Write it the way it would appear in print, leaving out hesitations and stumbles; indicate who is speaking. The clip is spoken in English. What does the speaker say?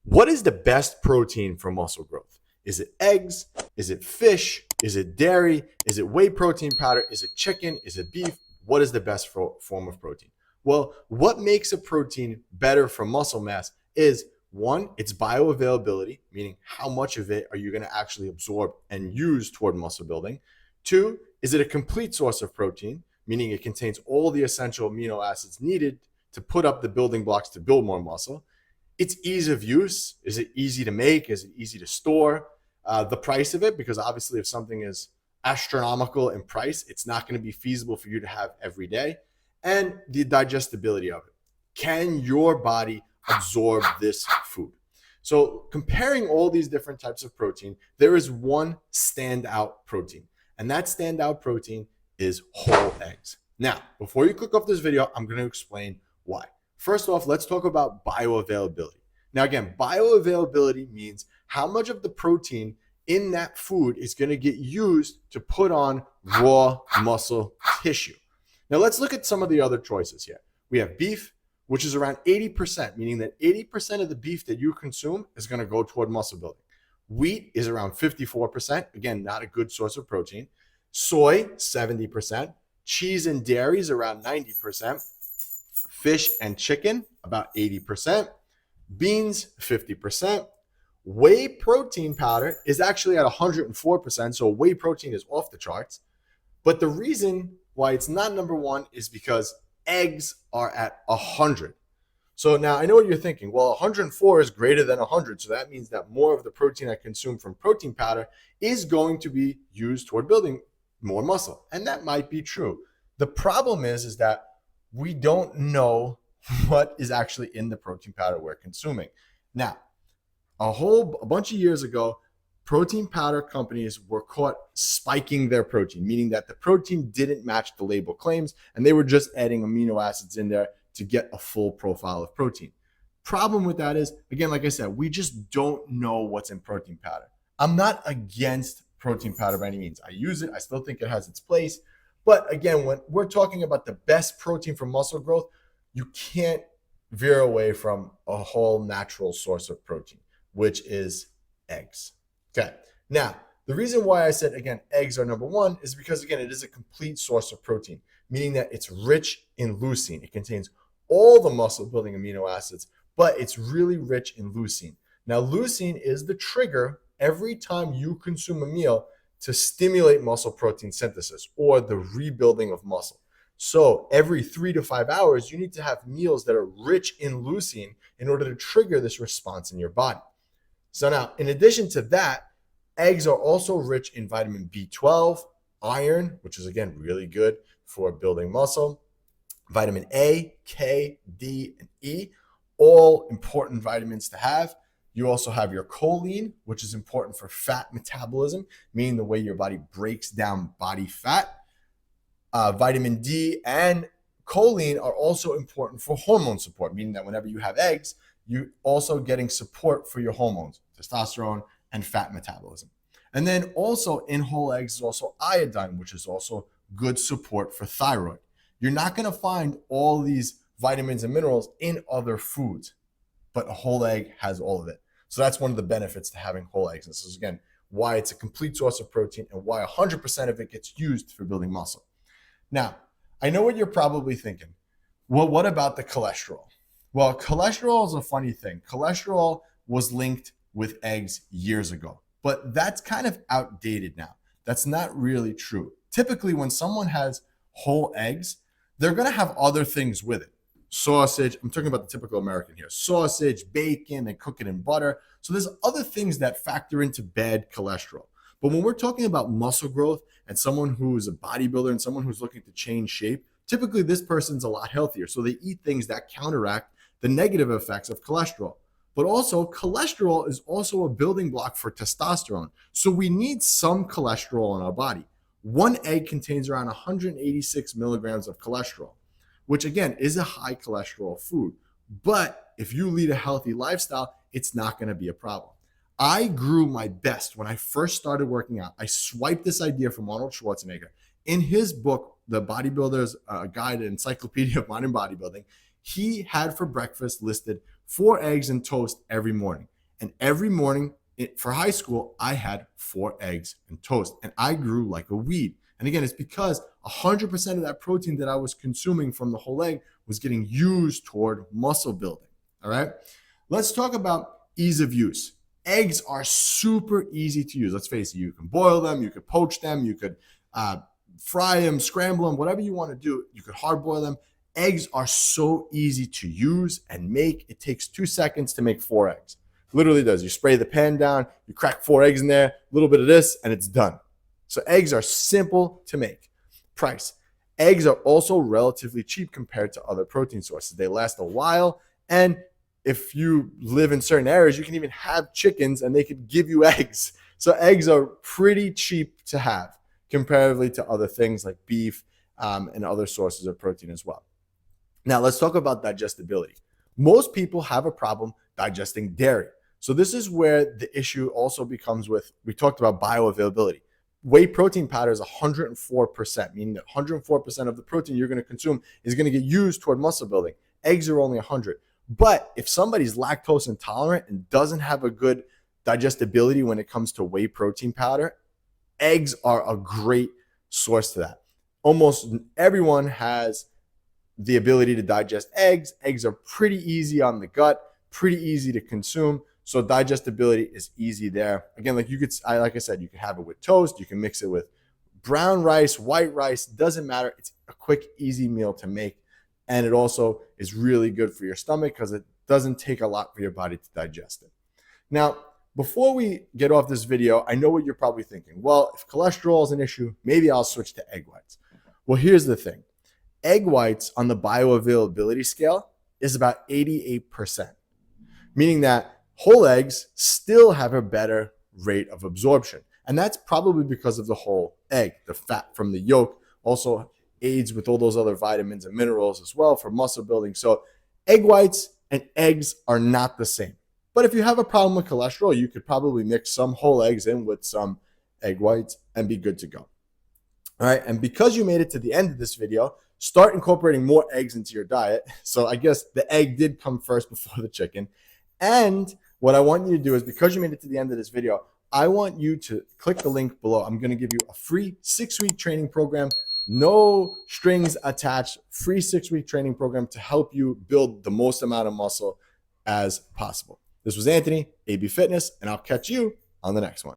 Speaker 1: What is the best protein for muscle growth? Is it eggs? Is it fish? Is it dairy? Is it whey protein powder? Is it chicken? Is it beef? What is the best form of protein? Well, what makes a protein better for muscle mass is one, its bioavailability, meaning how much of it are you going to actually absorb and use toward muscle building. Two, is it a complete source of protein, meaning it contains all the essential amino acids needed to put up the building blocks to build more muscle. Its ease of use. Is it easy to make? Is it easy to store? The price of it, because obviously if something is astronomical in price, it's not going to be feasible for you to have every day. And the digestibility of it. Can your body absorb this food? So comparing all these different types of protein, there is one standout protein. And that standout protein is whole eggs. Now, before you click off this video, I'm going to explain why. First off, let's talk about bioavailability. Now, again, bioavailability means how much of the protein in that food is going to get used to put on raw muscle tissue. Now, let's look at some of the other choices here. We have beef, which is around 80%, meaning that 80% of the beef that you consume is going to go toward muscle building. Wheat is around 54%. Again, not a good source of protein. Soy, 70%. Cheese and dairy is around 90%. Fish and chicken, about 80%. Beans, 50%. Whey protein powder is actually at 104%. So whey protein is off the charts. But the reason why it's not number one is because eggs are at 100. So now I know what you're thinking. Well, 104 is greater than 100. So that means that more of the protein I consume from protein powder is going to be used toward building more muscle. And that might be true. The problem is that we don't know what is actually in the protein powder we're consuming. Now, a bunch of years ago, protein powder companies were caught spiking their protein, meaning that the protein didn't match the label claims, and they were just adding amino acids in there to get a full profile of protein. Problem with that is, again, like I said, we just don't know what's in protein powder. I'm not against protein powder by any means. I use it. I still think it has its place. But again, when we're talking about the best protein for muscle growth, you can't veer away from a whole natural source of protein, which is eggs. Okay. Now, the reason why I said, again, eggs are number one is because, again, it is a complete source of protein, meaning that it's rich in leucine. It contains all the muscle building amino acids, but it's really rich in leucine. Now, leucine is the trigger every time you consume a meal to stimulate muscle protein synthesis or the rebuilding of muscle. So every 3 to 5 hours, you need to have meals that are rich in leucine in order to trigger this response in your body. So now, in addition to that, eggs are also rich in vitamin B12, iron, which is, again, really good for building muscle, vitamin A, K, D, and E, all important vitamins to have. You also have your choline, which is important for fat metabolism, meaning the way your body breaks down body fat. Vitamin D and choline are also important for hormone support, meaning that whenever you have eggs, you're also getting support for your hormones, testosterone and fat metabolism. And then also in whole eggs is also iodine, which is also good support for thyroid. You're not going to find all these vitamins and minerals in other foods, but a whole egg has all of it. So that's one of the benefits to having whole eggs. This is, again, why it's a complete source of protein and why 100% of it gets used for building muscle. Now, I know what you're probably thinking. Well, what about the cholesterol? Well, cholesterol is a funny thing. Cholesterol was linked with eggs years ago, but that's kind of outdated now. That's not really true. Typically, when someone has whole eggs, they're going to have other things with it. Sausage, I'm talking about the typical American here, sausage, bacon, and cook it in butter. So there's other things that factor into bad cholesterol. But when we're talking about muscle growth and someone who is a bodybuilder and someone who's looking to change shape, typically this person's a lot healthier. So they eat things that counteract the negative effects of cholesterol. But also, cholesterol is also a building block for testosterone. So we need some cholesterol in our body. One egg contains around 186 milligrams of cholesterol, which, again, is a high cholesterol food. But if you lead a healthy lifestyle, it's not going to be a problem. I grew my best when I first started working out. I swiped this idea from Arnold Schwarzenegger. In his book, The Bodybuilder's Guide, Encyclopedia of Modern Bodybuilding, he had for breakfast listed 4 eggs and toast every morning. And every morning for high school, I had 4 eggs and toast, and I grew like a weed. And again, it's because 100% of that protein that I was consuming from the whole egg was getting used toward muscle building. All right. Let's talk about ease of use. Eggs are super easy to use. Let's face it, you can boil them, you could poach them, you could fry them, scramble them, whatever you want to do. You could hard boil them. Eggs are so easy to use and make. It takes 2 seconds to make 4 eggs. Literally does. You spray the pan down, you crack 4 eggs in there, a little bit of this, and it's done. So eggs are simple to make. Price. Eggs are also relatively cheap compared to other protein sources. They last a while, and if you live in certain areas, you can even have chickens and they could give you eggs. So eggs are pretty cheap to have comparatively to other things like beef and other sources of protein as well. Now let's talk about digestibility. Most people have a problem digesting dairy. So this is where the issue also becomes with, we talked about bioavailability. Whey protein powder is 104%, meaning that 104% of the protein you're going to consume is going to get used toward muscle building. Eggs are only 100. But if somebody's lactose intolerant and doesn't have a good digestibility when it comes to whey protein powder, eggs are a great source to that. Almost everyone has the ability to digest eggs. Eggs are pretty easy on the gut, pretty easy to consume. So digestibility is easy there. Again, like I said, you can have it with toast. You can mix it with brown rice, white rice, doesn't matter. It's a quick, easy meal to make. And it also is really good for your stomach because it doesn't take a lot for your body to digest it. Now, before we get off this video, I know what you're probably thinking. Well, if cholesterol is an issue, maybe I'll switch to egg whites. Well, here's the thing. Egg whites on the bioavailability scale is about 88%, meaning that whole eggs still have a better rate of absorption. And that's probably because of the whole egg. The fat from the yolk also aids with all those other vitamins and minerals as well for muscle building. So egg whites and eggs are not the same. But if you have a problem with cholesterol, you could probably mix some whole eggs in with some egg whites and be good to go. All right. And because you made it to the end of this video, start incorporating more eggs into your diet. So I guess the egg did come first before the chicken. And what I want you to do is, because you made it to the end of this video, I want you to click the link below. I'm going to give you a free 6-week training program, no strings attached, free 6-week training program to help you build the most amount of muscle as possible. This was Anthony, AB Fitness, and I'll catch you on the next one.